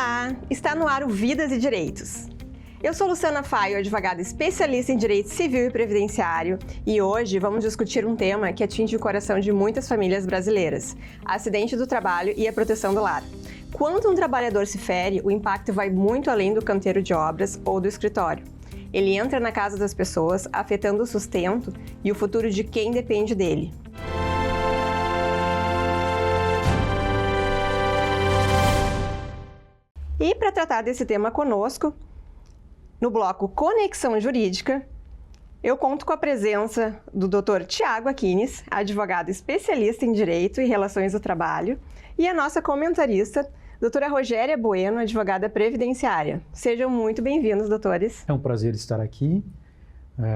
Olá, está no ar o Vidas e Direitos. Eu sou Luciana Faio, advogada especialista em Direito Civil e Previdenciário, e hoje vamos discutir um tema que atinge o coração de muitas famílias brasileiras: acidente do trabalho e a proteção do lar. Quando um trabalhador se fere, o impacto vai muito além do canteiro de obras ou do escritório. Ele entra na casa das pessoas, afetando o sustento e o futuro de quem depende dele. E para tratar desse tema conosco, no bloco Conexão Jurídica, eu conto com a presença do Dr. Tiago Aquines, advogado especialista em Direito e Relações do Trabalho, e a nossa comentarista, doutora Rogéria Bueno, advogada previdenciária. Sejam muito bem-vindos, doutores. É um prazer estar aqui.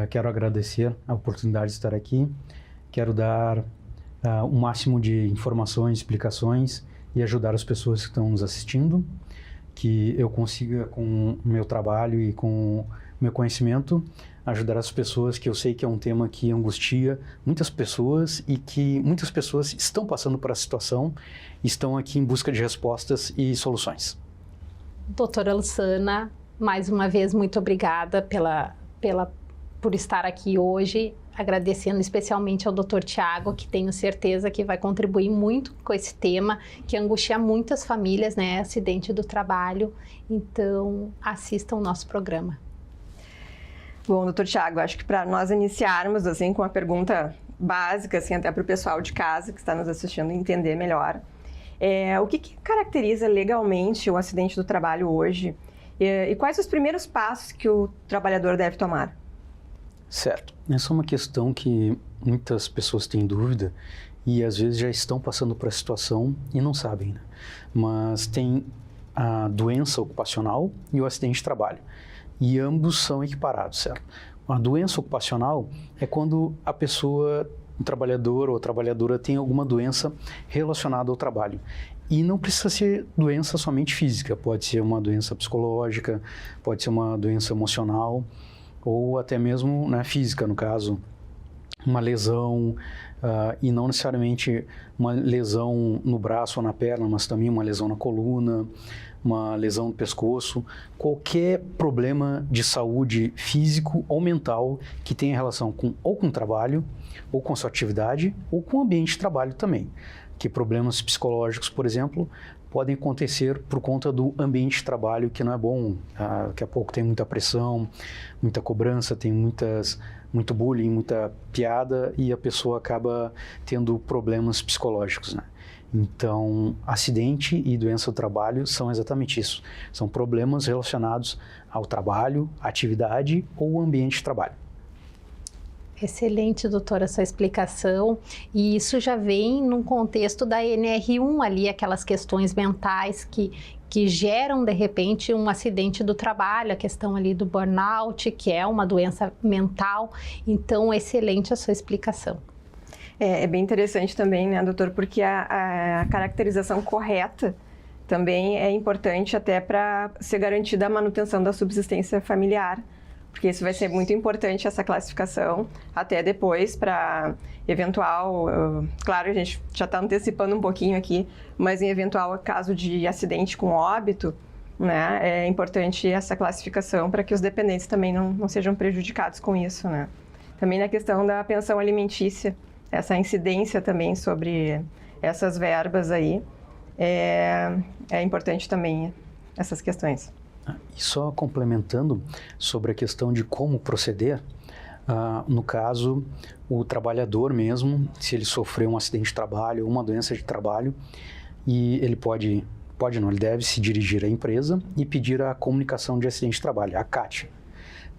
Quero agradecer a oportunidade de estar aqui. Quero dar o máximo de informações, explicações e ajudar as pessoas que estão nos assistindo, que eu consiga, com o meu trabalho e com o meu conhecimento, ajudar as pessoas, que eu sei que é um tema que angustia muitas pessoas e que muitas pessoas estão passando por essa situação, estão aqui em busca de respostas e soluções. Doutora Luciana, mais uma vez, muito obrigada por estar aqui hoje, agradecendo especialmente ao Dr. Tiago, que tenho certeza que vai contribuir muito com esse tema, que angustia muitas famílias, né, acidente do trabalho. Então, assistam o nosso programa. Bom, doutor Tiago, acho que para nós iniciarmos assim, com a pergunta básica, assim, até para o pessoal de casa que está nos assistindo entender melhor, o que caracteriza legalmente o acidente do trabalho hoje e quais os primeiros passos que o trabalhador deve tomar? Certo. Essa é uma questão que muitas pessoas têm dúvida e às vezes já estão passando por essa situação e não sabem, né? Mas tem a doença ocupacional e o acidente de trabalho. E ambos são equiparados, certo? A doença ocupacional é quando a pessoa, o trabalhador ou a trabalhadora tem alguma doença relacionada ao trabalho. E não precisa ser doença somente física, pode ser uma doença psicológica, pode ser uma doença emocional, ou até mesmo, né, física, no caso, uma lesão, e não necessariamente uma lesão no braço ou na perna, mas também uma lesão na coluna, uma lesão no pescoço, qualquer problema de saúde físico ou mental que tenha relação ou com o trabalho, ou com a sua atividade, ou com o ambiente de trabalho também. Que problemas psicológicos, por exemplo, podem acontecer por conta do ambiente de trabalho que não é bom. Daqui a pouco tem muita pressão, muita cobrança, tem muito bullying, muita piada e a pessoa acaba tendo problemas psicológicos, né? Então, acidente e doença do trabalho são exatamente isso. São problemas relacionados ao trabalho, atividade ou ambiente de trabalho. Excelente, doutora, essa explicação. E isso já vem num contexto da NR1 ali, aquelas questões mentais que geram, de repente, um acidente do trabalho, a questão ali do burnout, que é uma doença mental. Então, excelente a sua explicação. É bem interessante também, né, doutor, porque a caracterização correta também é importante até para ser garantida a manutenção da subsistência familiar, porque isso vai ser muito importante, essa classificação, até depois para eventual, claro, a gente já está antecipando um pouquinho aqui, mas em eventual caso de acidente com óbito, né, é importante essa classificação para que os dependentes também não sejam prejudicados com isso, né. Também na questão da pensão alimentícia, essa incidência também sobre essas verbas aí, é importante também essas questões. E só complementando sobre a questão de como proceder, no caso, o trabalhador mesmo, se ele sofreu um acidente de trabalho ou uma doença de trabalho, e ele ele deve se dirigir à empresa e pedir a comunicação de acidente de trabalho, a CAT.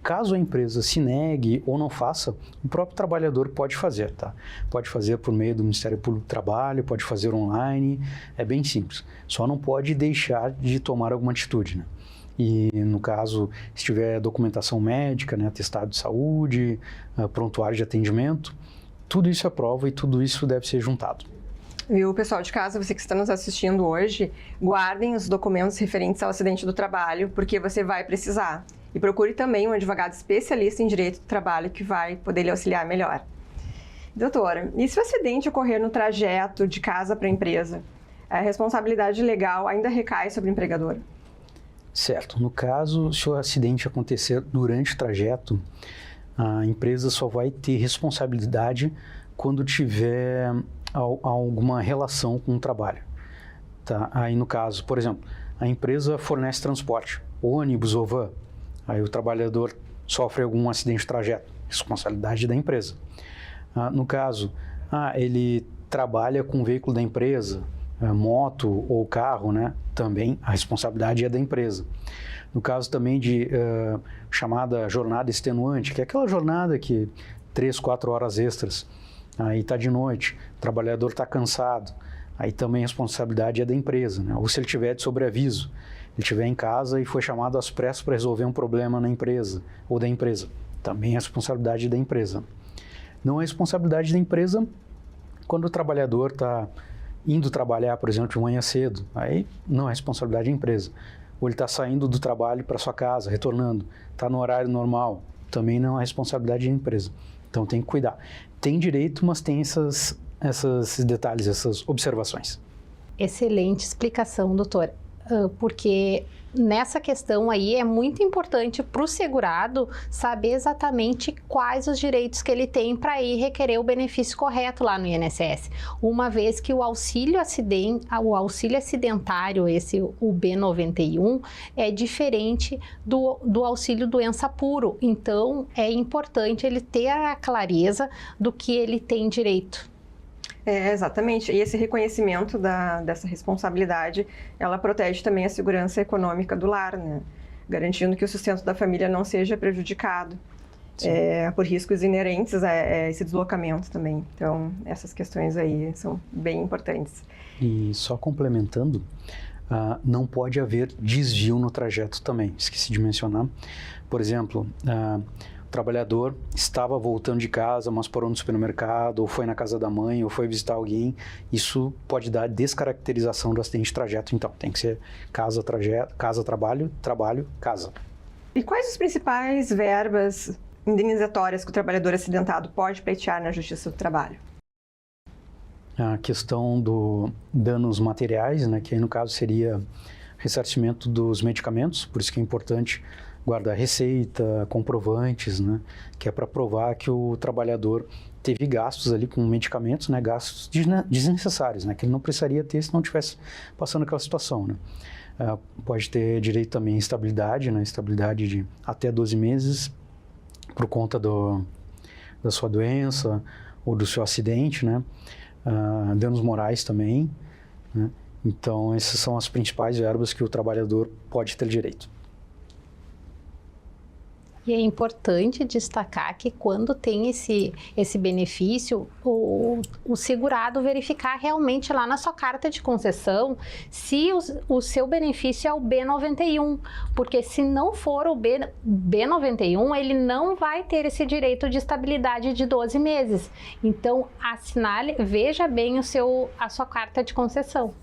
Caso a empresa se negue ou não faça, o próprio trabalhador pode fazer, tá? Pode fazer por meio do Ministério Público do Trabalho, pode fazer online, é bem simples. Só não pode deixar de tomar alguma atitude, né? E, no caso, se tiver documentação médica, né, atestado de saúde, prontuário de atendimento, tudo isso é prova e tudo isso deve ser juntado. Viu, pessoal de casa, você que está nos assistindo hoje, guardem os documentos referentes ao acidente do trabalho, porque você vai precisar. E procure também um advogado especialista em direito do trabalho que vai poder lhe auxiliar melhor. Doutora, e se o acidente ocorrer no trajeto de casa para a empresa, a responsabilidade legal ainda recai sobre o empregador? Certo. No caso, se o acidente acontecer durante o trajeto, a empresa só vai ter responsabilidade quando tiver alguma relação com o trabalho. Tá? Aí, no caso, por exemplo, a empresa fornece transporte, ônibus ou van. Aí o trabalhador sofre algum acidente de trajeto, responsabilidade da empresa. No caso, ele trabalha com o veículo da empresa, moto ou carro, né? Também a responsabilidade é da empresa. No caso também de chamada jornada extenuante, que é aquela jornada que 3, 4 horas extras, aí está de noite, o trabalhador está cansado, aí também a responsabilidade é da empresa, né? Ou se ele tiver de sobreaviso, ele estiver em casa e foi chamado às pressas para resolver um problema na empresa ou da empresa, também é responsabilidade da empresa. Não é responsabilidade da empresa quando o trabalhador está indo trabalhar, por exemplo, de manhã cedo, aí não é responsabilidade da empresa. Ou ele está saindo do trabalho para sua casa, retornando, está no horário normal, também não é responsabilidade da empresa. Então tem que cuidar. Tem direito, mas tem esses detalhes, essas observações. Excelente explicação, doutor. Porque nessa questão aí é muito importante para o segurado saber exatamente quais os direitos que ele tem para ir requerer o benefício correto lá no INSS. Uma vez que o auxílio acidentário, o B91, é diferente do auxílio doença puro. Então, é importante ele ter a clareza do que ele tem direito. Exatamente. E esse reconhecimento dessa responsabilidade, ela protege também a segurança econômica do lar, né? Garantindo que o sustento da família não seja prejudicado por riscos inerentes a esse deslocamento também. Então, essas questões aí são bem importantes. E só complementando, não pode haver desvio no trajeto também. Esqueci de mencionar. Por exemplo, o trabalhador estava voltando de casa, mas parou no supermercado, ou foi na casa da mãe, ou foi visitar alguém. Isso pode dar descaracterização do acidente de trajeto. Então, tem que ser casa, trajeto, casa, trabalho, trabalho, casa. E quais as principais verbas indenizatórias que o trabalhador acidentado pode pleitear na Justiça do Trabalho? A questão dos danos materiais, né, que aí no caso seria ressarcimento dos medicamentos, por isso que é importante guardar receita, comprovantes, né, que é para provar que o trabalhador teve gastos ali com medicamentos, né, gastos desnecessários, né, que ele não precisaria ter se não estivesse passando aquela situação, né. Pode ter direito também à estabilidade, né, estabilidade de até 12 meses por conta da sua doença ou do seu acidente, né, danos morais também, né. Então, essas são as principais verbas que o trabalhador pode ter direito. E é importante destacar que quando tem esse benefício, o segurado verificar realmente lá na sua carta de concessão se o seu benefício é o B91, porque se não for o B91, ele não vai ter esse direito de estabilidade de 12 meses. Então, assinale, veja bem a sua carta de concessão.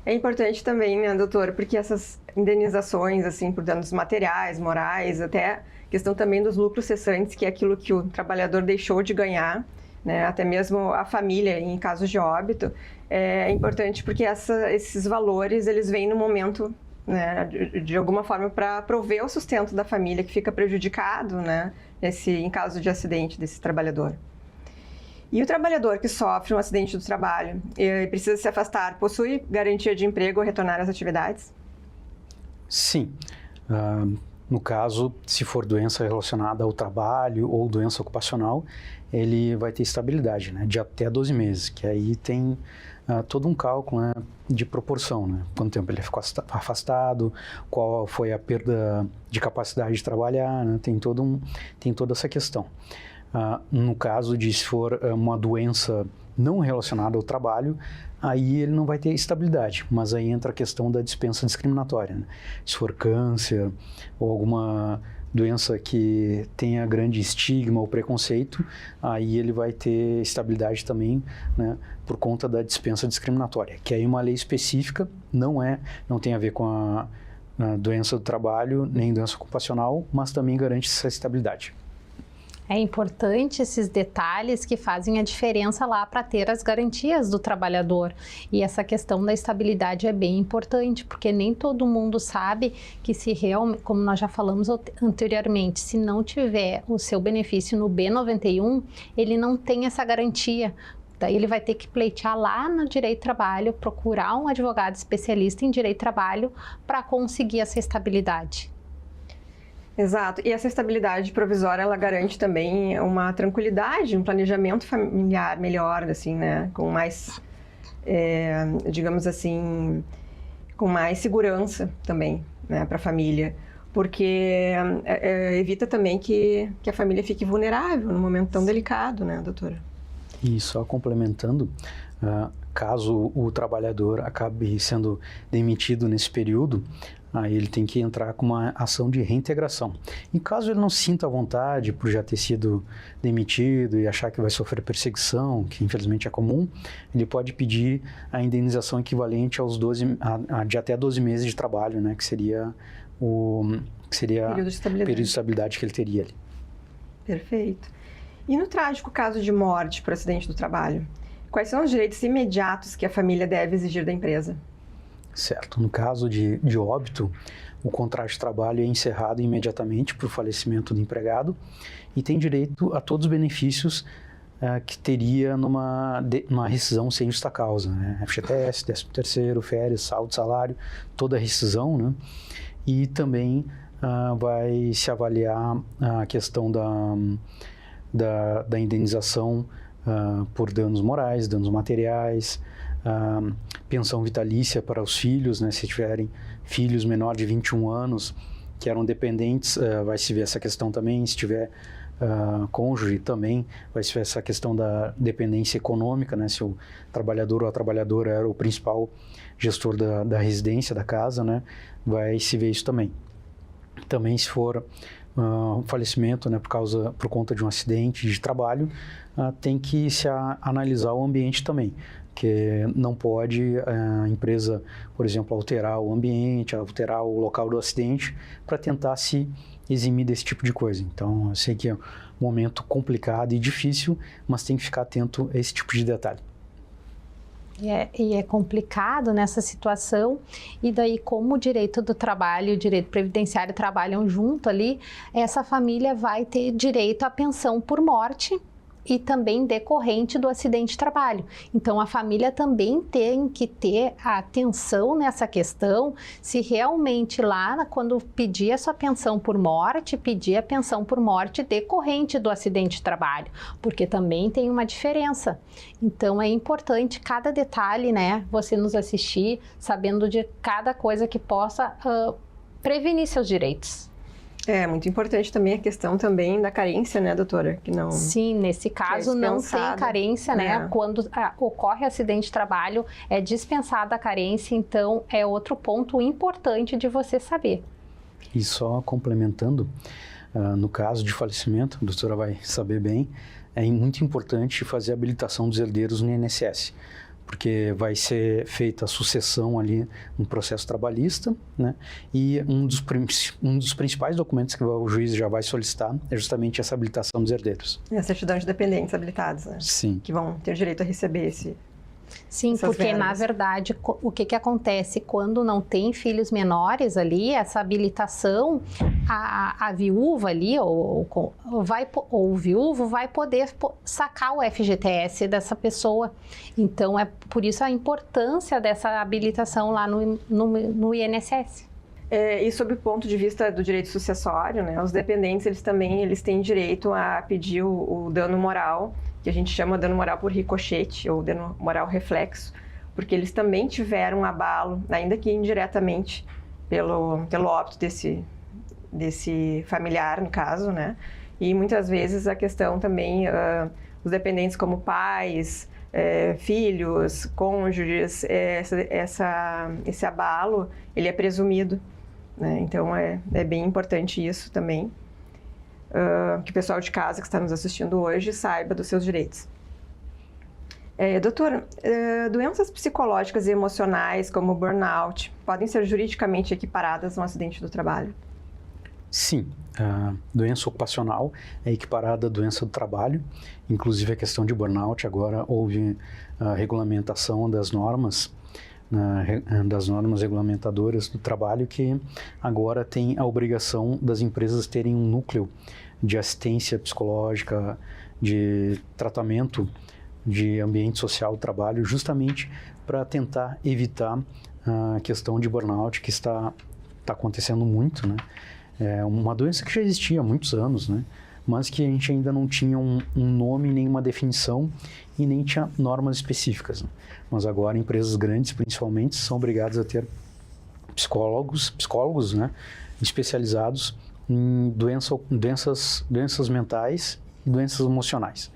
É importante também, né, doutor, porque essas indenizações, assim, por danos materiais, morais, até questão também dos lucros cessantes, que é aquilo que o trabalhador deixou de ganhar, né, até mesmo a família em casos de óbito, é importante porque esses valores, eles vêm no momento, né, de alguma forma para prover o sustento da família que fica prejudicado, né, em caso de acidente desse trabalhador. E o trabalhador que sofre um acidente do trabalho e precisa se afastar, possui garantia de emprego ao retornar às atividades? Sim. No caso, se for doença relacionada ao trabalho ou doença ocupacional, ele vai ter estabilidade, né, de até 12 meses, que aí tem todo um cálculo, né, de proporção, né, quanto tempo ele ficou afastado, qual foi a perda de capacidade de trabalhar, né, tem toda essa questão. No caso de se for uma doença não relacionada ao trabalho, aí ele não vai ter estabilidade, mas aí entra a questão da dispensa discriminatória, né? Se for câncer ou alguma doença que tenha grande estigma ou preconceito, aí ele vai ter estabilidade também, né, por conta da dispensa discriminatória, que aí uma lei específica, não tem a ver com a doença do trabalho, nem doença ocupacional, mas também garante essa estabilidade. É importante esses detalhes que fazem a diferença lá para ter as garantias do trabalhador. E essa questão da estabilidade é bem importante, porque nem todo mundo sabe que se realmente, como nós já falamos anteriormente, se não tiver o seu benefício no B91, ele não tem essa garantia. Daí ele vai ter que pleitear lá no Direito do Trabalho, procurar um advogado especialista em Direito do Trabalho para conseguir essa estabilidade. Exato. E essa estabilidade provisória, ela garante também uma tranquilidade, um planejamento familiar melhor, assim, né? Com mais, digamos assim, com mais segurança também, né? Para a família. Porque evita também que a família fique vulnerável num momento tão delicado, né, doutora? E só complementando, caso o trabalhador acabe sendo demitido nesse período, aí ele tem que entrar com uma ação de reintegração. Em caso ele não se sinta à vontade por já ter sido demitido e achar que vai sofrer perseguição, que infelizmente é comum, ele pode pedir a indenização equivalente aos de até 12 meses de trabalho, né, que seria o período de estabilidade que ele teria ali. Perfeito. E no trágico caso de morte por acidente do trabalho, quais são os direitos imediatos que a família deve exigir da empresa? Certo. No caso de óbito, o contrato de trabalho é encerrado imediatamente por falecimento do empregado e tem direito a todos os benefícios que teria numa rescisão sem justa causa, né? FGTS, 13º, férias, saldo, salário, toda a rescisão, né? E também vai se avaliar a questão da indenização por danos morais, danos materiais, pensão vitalícia para os filhos, né, se tiverem filhos menores de 21 anos que eram dependentes, vai se ver essa questão também. Se tiver cônjuge também, vai se ver essa questão da dependência econômica, né, se o trabalhador ou a trabalhadora era o principal gestor da residência, da casa, né, vai se ver isso também. Também se for falecimento, né, por conta de um acidente de trabalho, tem que se analisar o ambiente também, que não pode a empresa, por exemplo, alterar o ambiente, alterar o local do acidente para tentar se eximir desse tipo de coisa. Então, eu sei que é um momento complicado e difícil, mas tem que ficar atento a esse tipo de detalhe. E é complicado nessa situação, e daí como o direito do trabalho e o direito previdenciário trabalham junto ali, essa família vai ter direito à pensão por morte e também decorrente do acidente de trabalho. Então, a família também tem que ter atenção nessa questão, se realmente lá, quando pedir a sua pensão por morte, pedir a pensão por morte decorrente do acidente de trabalho, porque também tem uma diferença. Então, é importante cada detalhe, né, você nos assistir, sabendo de cada coisa que possa prevenir seus direitos. É muito importante também a questão também da carência, né, doutora? Que não... Sim, nesse caso não tem carência, né? Quando ocorre acidente de trabalho, é dispensada a carência, então é outro ponto importante de você saber. E só complementando, no caso de falecimento, a doutora vai saber bem, é muito importante fazer a habilitação dos herdeiros no INSS, porque vai ser feita a sucessão ali no processo trabalhista, né? E um dos principais documentos que o juiz já vai solicitar é justamente essa habilitação dos herdeiros. E a certidão de dependentes habilitados, né? Sim. Que vão ter direito a receber esse... Sim, porque verbas. Na verdade, o que acontece quando não tem filhos menores ali, essa habilitação, a viúva ali, ou o viúvo vai poder sacar o FGTS dessa pessoa. Então, é por isso a importância dessa habilitação lá no INSS. E sob o ponto de vista do direito sucessório, né, os dependentes, eles têm direito a pedir o dano moral, que a gente chama dano moral por ricochete, ou dano moral reflexo, porque eles também tiveram um abalo, ainda que indiretamente, pelo óbito desse familiar, no caso, né? E muitas vezes a questão também, os dependentes como pais, filhos, cônjuges, esse abalo, ele é presumido, né? Então é bem importante isso também. Que o pessoal de casa que está nos assistindo hoje saiba dos seus direitos. Doutora, doenças psicológicas e emocionais como burnout podem ser juridicamente equiparadas a um acidente do trabalho? Sim, a doença ocupacional é equiparada à doença do trabalho, inclusive a questão de burnout. Agora houve a regulamentação das normas regulamentadoras do trabalho, que agora tem a obrigação das empresas terem um núcleo de assistência psicológica, de tratamento de ambiente social do trabalho, justamente para tentar evitar a questão de burnout, que está acontecendo muito, né? É uma doença que já existia há muitos anos, né? Mas que a gente ainda não tinha um nome, nem uma definição e nem tinha normas específicas, né? Mas agora empresas grandes, principalmente, são obrigadas a ter psicólogos, né, especializados em doenças mentais e doenças emocionais.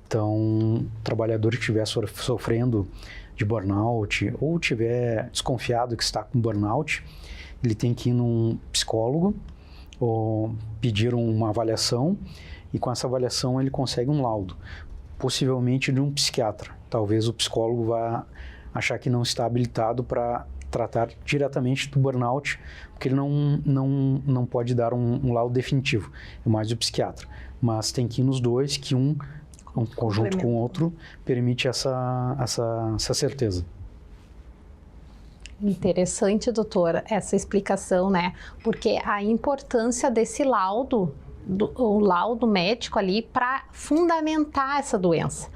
Então, o trabalhador que estiver sofrendo de burnout ou estiver desconfiado que está com burnout, ele tem que ir num psicólogo ou pedir uma avaliação, e com essa avaliação ele consegue um laudo, possivelmente de um psiquiatra. Talvez o psicólogo vá achar que não está habilitado para tratar diretamente do burnout, porque ele não pode dar um laudo definitivo, é mais o psiquiatra. Mas tem que ir nos dois, que um conjunto com o outro permite essa certeza. Interessante, doutora, essa explicação, né? Porque a importância desse laudo, o laudo médico ali, para fundamentar essa doença.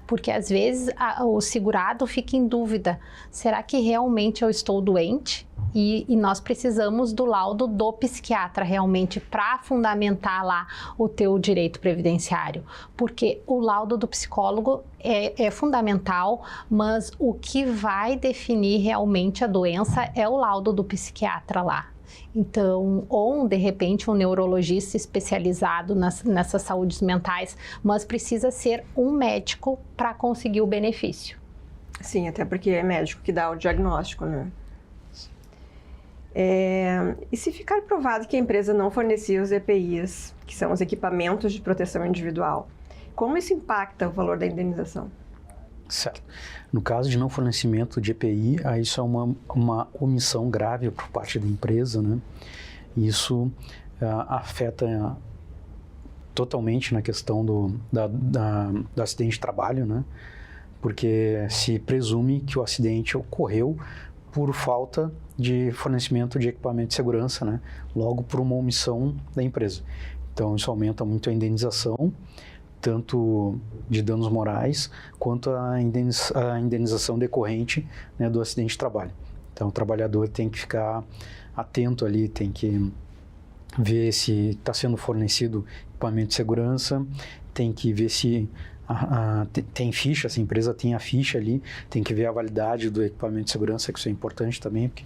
Porque às vezes o segurado fica em dúvida, será que realmente eu estou doente? E nós precisamos do laudo do psiquiatra realmente para fundamentar lá o teu direito previdenciário, porque o laudo do psicólogo é fundamental, mas o que vai definir realmente a doença é o laudo do psiquiatra lá. Então, ou de repente um neurologista especializado nessas saúdes mentais, mas precisa ser um médico para conseguir o benefício. Sim, até porque é médico que dá o diagnóstico, né? E se ficar provado que a empresa não fornecia os EPIs, que são os equipamentos de proteção individual, como isso impacta o valor da indenização? Certo. No caso de não fornecimento de EPI, isso é uma omissão grave por parte da empresa, né? Isso afeta totalmente na questão do acidente de trabalho, né? Porque se presume que o acidente ocorreu por falta de fornecimento de equipamento de segurança, né? Logo por uma omissão da empresa. Então isso aumenta muito a indenização, tanto de danos morais quanto a indenização decorrente, né, do acidente de trabalho. Então o trabalhador tem que ficar atento ali, tem que ver se está sendo fornecido equipamento de segurança, tem que ver se tem ficha, se a empresa tem a ficha ali, tem que ver a validade do equipamento de segurança, que isso é importante também, porque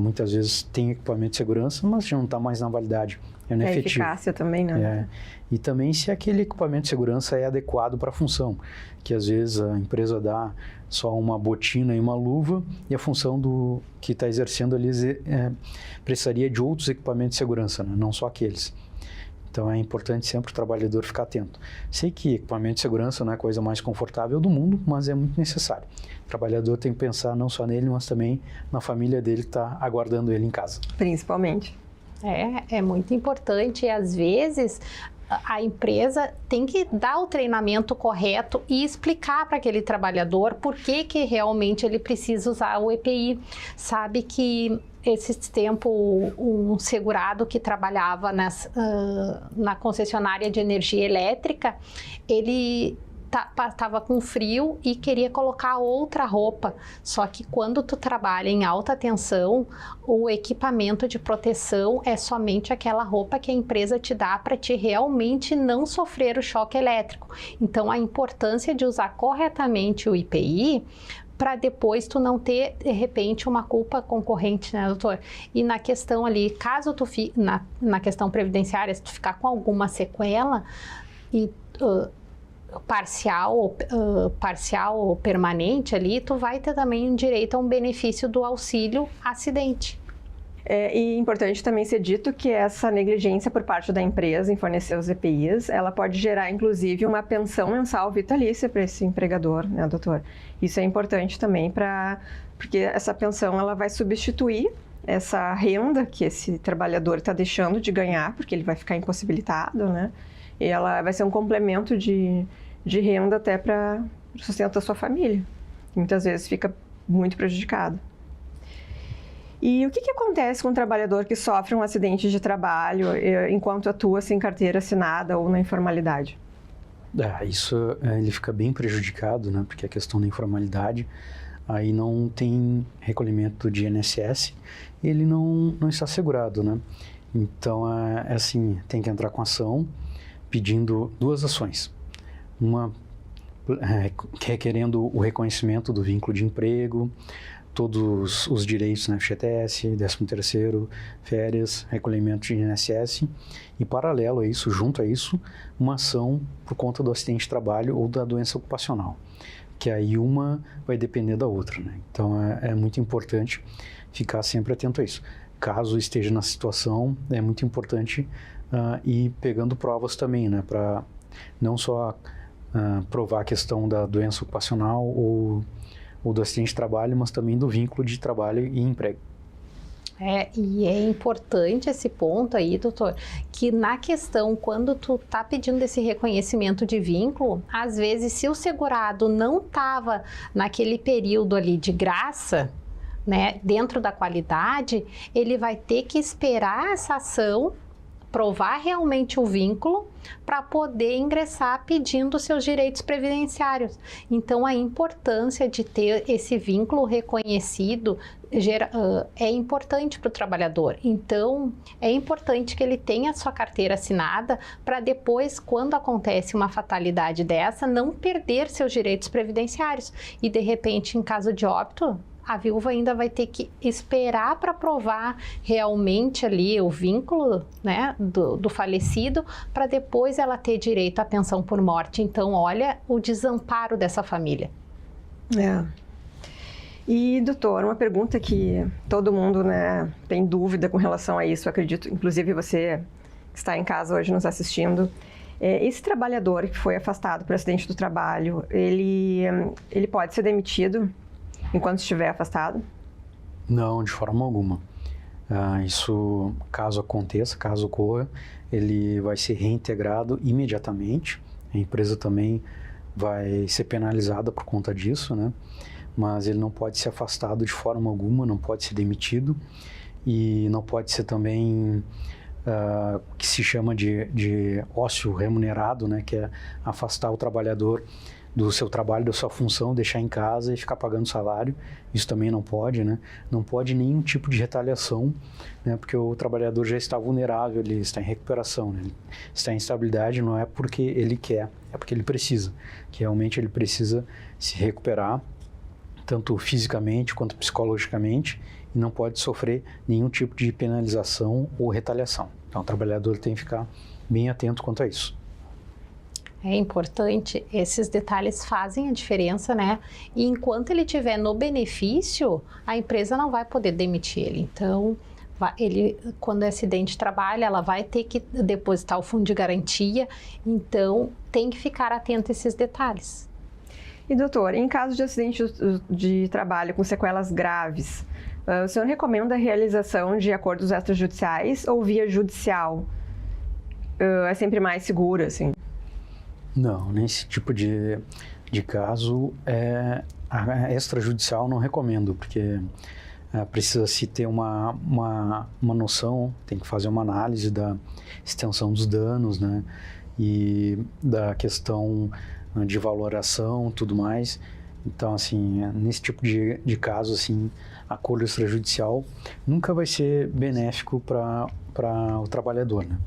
muitas vezes tem equipamento de segurança, mas já não está mais na validade, é no efetivo. Eficácia também, né? E também se aquele equipamento de segurança é adequado para a função, que às vezes a empresa dá só uma botina e uma luva, e a função do que está exercendo ali precisaria de outros equipamentos de segurança, né? Não só aqueles. Então é importante sempre o trabalhador ficar atento. Sei que equipamento de segurança não é a coisa mais confortável do mundo, mas é muito necessário. O trabalhador tem que pensar não só nele, mas também na família dele que está aguardando ele em casa. Principalmente. É muito importante, e às vezes a empresa tem que dar o treinamento correto e explicar para aquele trabalhador por que realmente ele precisa usar o EPI. Sabe que esse tempo um segurado que trabalhava na concessionária de energia elétrica, ele estava com frio e queria colocar outra roupa, só que quando tu trabalha em alta tensão, o equipamento de proteção é somente aquela roupa que a empresa te dá para te realmente não sofrer o choque elétrico. Então a importância de usar corretamente o EPI para depois tu não ter, de repente, uma culpa concorrente, né, doutor? E na questão ali, caso tu na questão previdenciária, se tu ficar com alguma sequela e parcial ou permanente ali, tu vai ter também direito a um benefício do auxílio acidente. E é importante também ser dito que essa negligência por parte da empresa em fornecer os EPIs, ela pode gerar, inclusive, uma pensão mensal vitalícia para esse empregador, né, doutor? Isso é importante também porque essa pensão ela vai substituir essa renda que esse trabalhador está deixando de ganhar, porque ele vai ficar impossibilitado, né? E ela vai ser um complemento de renda até para o sustento da sua família, que muitas vezes fica muito prejudicado. E o que acontece com um trabalhador que sofre um acidente de trabalho enquanto atua sem carteira assinada ou na informalidade? Isso ele fica bem prejudicado, né? Porque a questão da informalidade, aí não tem recolhimento de INSS, ele não está segurado, né? Então, assim, tem que entrar com ação pedindo 2 ações. Uma requerendo o reconhecimento do vínculo de emprego, todos os direitos na FGTS, 13º, férias, recolhimento de INSS e, paralelo a isso, junto a isso, uma ação por conta do acidente de trabalho ou da doença ocupacional, que aí uma vai depender da outra, né? Então, é muito importante ficar sempre atento a isso. Caso esteja na situação, é muito importante ir pegando provas também, né? Para não só provar a questão da doença ocupacional ou do acidente de trabalho, mas também do vínculo de trabalho e emprego. E é importante esse ponto aí, doutor, que na questão, quando tu tá pedindo esse reconhecimento de vínculo, às vezes, se o segurado não estava naquele período ali de graça, né, dentro da qualidade, ele vai ter que esperar essa ação, provar realmente o vínculo para poder ingressar pedindo seus direitos previdenciários. Então, a importância de ter esse vínculo reconhecido é importante para o trabalhador. Então, é importante que ele tenha a sua carteira assinada para depois, quando acontece uma fatalidade dessa, não perder seus direitos previdenciários. E, de repente, em caso de óbito, a viúva ainda vai ter que esperar para provar realmente ali o vínculo, né, do falecido, para depois ela ter direito à pensão por morte. Então, olha o desamparo dessa família. E, doutor, uma pergunta que todo mundo, né, tem dúvida com relação a isso, acredito, inclusive você que está em casa hoje nos assistindo. Esse trabalhador que foi afastado por acidente do trabalho, ele pode ser demitido enquanto estiver afastado? Não, de forma alguma. Isso, caso aconteça, caso ocorra, ele vai ser reintegrado imediatamente. A empresa também vai ser penalizada por conta disso, né? Mas ele não pode ser afastado de forma alguma, não pode ser demitido e não pode ser também que se chama de ócio remunerado, né? Que é afastar o trabalhador do seu trabalho, da sua função, deixar em casa e ficar pagando salário. Isso também não pode, né? Não pode nenhum tipo de retaliação, né? Porque o trabalhador já está vulnerável, ele está em recuperação, né? Ele está em instabilidade, não é porque ele quer, é porque ele precisa, que realmente ele precisa se recuperar, tanto fisicamente quanto psicologicamente, e não pode sofrer nenhum tipo de penalização ou retaliação. Então, o trabalhador tem que ficar bem atento quanto a isso. É importante, esses detalhes fazem a diferença, né? E enquanto ele estiver no benefício, a empresa não vai poder demitir ele. Então, quando é acidente de trabalho, ela vai ter que depositar o fundo de garantia. Então, tem que ficar atento a esses detalhes. E, doutor, em caso de acidente de trabalho com sequelas graves, o senhor recomenda a realização de acordos extrajudiciais ou via judicial? É sempre mais seguro, assim? Não, nesse tipo de caso, a extrajudicial não recomendo, porque precisa-se ter uma noção, tem que fazer uma análise da extensão dos danos, né, e da questão de valoração, tudo mais. Então, assim, nesse tipo de caso, assim, acordo extrajudicial nunca vai ser benéfico para o trabalhador, né?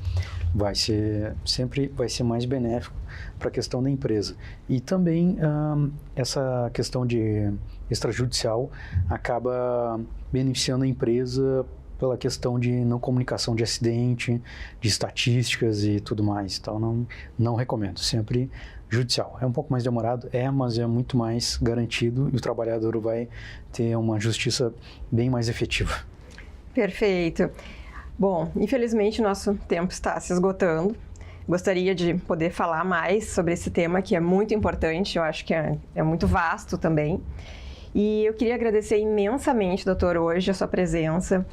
Sempre vai ser mais benéfico para a questão da empresa. E também essa questão de extrajudicial acaba beneficiando a empresa pela questão de não comunicação de acidente, de estatísticas e tudo mais. Então, não recomendo. Sempre judicial. É um pouco mais demorado, mas é muito mais garantido e o trabalhador vai ter uma justiça bem mais efetiva. Perfeito. Bom, infelizmente nosso tempo está se esgotando. Gostaria de poder falar mais sobre esse tema que é muito importante, eu acho que é muito vasto também. E eu queria agradecer imensamente, doutor, hoje a sua presença,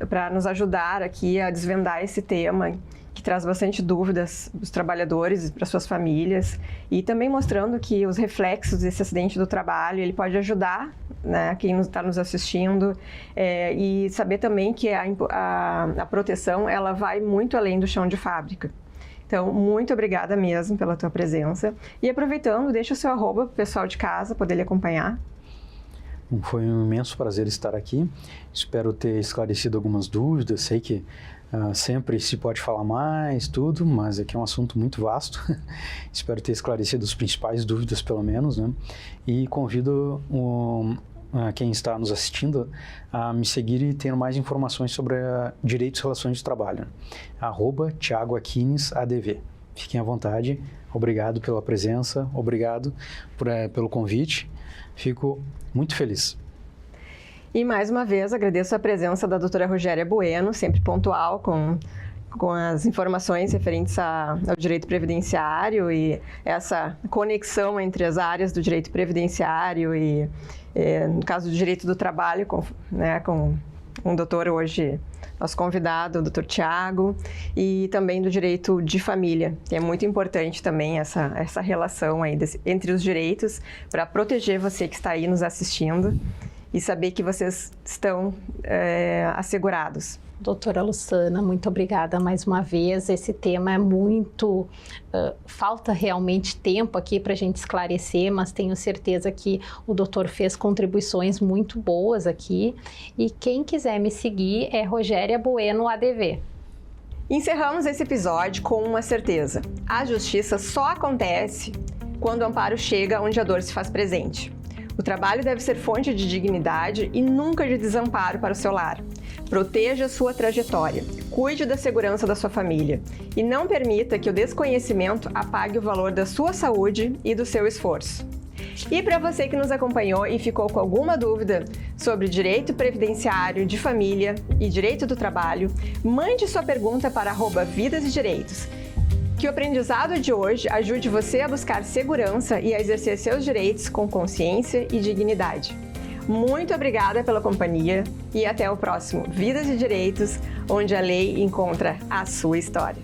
para nos ajudar aqui a desvendar esse tema que traz bastante dúvidas dos trabalhadores e para suas famílias, e também mostrando que os reflexos desse acidente do trabalho, ele pode ajudar, né, quem está nos assistindo, e saber também que a proteção, ela vai muito além do chão de fábrica. Então, muito obrigada mesmo pela tua presença. E aproveitando, deixa o seu arroba para o pessoal de casa poder lhe acompanhar. Foi um imenso prazer estar aqui. Espero ter esclarecido algumas dúvidas. Sei que sempre se pode falar mais, tudo, mas aqui é um assunto muito vasto. Espero ter esclarecido as principais dúvidas, pelo menos, né? E convido quem está nos assistindo a me seguir e ter mais informações sobre direitos e relações de trabalho. @Thiago Aquines ADV. Fiquem à vontade. Obrigado pela presença, obrigado pelo convite. Fico muito feliz. E mais uma vez agradeço a presença da doutora Rogéria Bueno, sempre pontual com as informações referentes ao direito previdenciário e essa conexão entre as áreas do direito previdenciário e, no caso do direito do trabalho, com um doutor hoje, nosso convidado, o doutor Thiago, e também do direito de família, que é muito importante também essa relação aí entre os direitos para proteger você que está aí nos assistindo e saber que vocês estão assegurados. Doutora Lussana, muito obrigada mais uma vez. Esse tema é muito... falta realmente tempo aqui para a gente esclarecer, mas tenho certeza que o doutor fez contribuições muito boas aqui. E quem quiser me seguir é Rogéria Bueno ADV. Encerramos esse episódio com uma certeza. A justiça só acontece quando o amparo chega onde a dor se faz presente. O trabalho deve ser fonte de dignidade e nunca de desamparo para o seu lar. Proteja a sua trajetória, cuide da segurança da sua família e não permita que o desconhecimento apague o valor da sua saúde e do seu esforço. E para você que nos acompanhou e ficou com alguma dúvida sobre direito previdenciário, de família e direito do trabalho, mande sua pergunta para @Vidas e Direitos. Que o aprendizado de hoje ajude você a buscar segurança e a exercer seus direitos com consciência e dignidade. Muito obrigada pela companhia e até o próximo Vidas e Direitos, onde a lei encontra a sua história.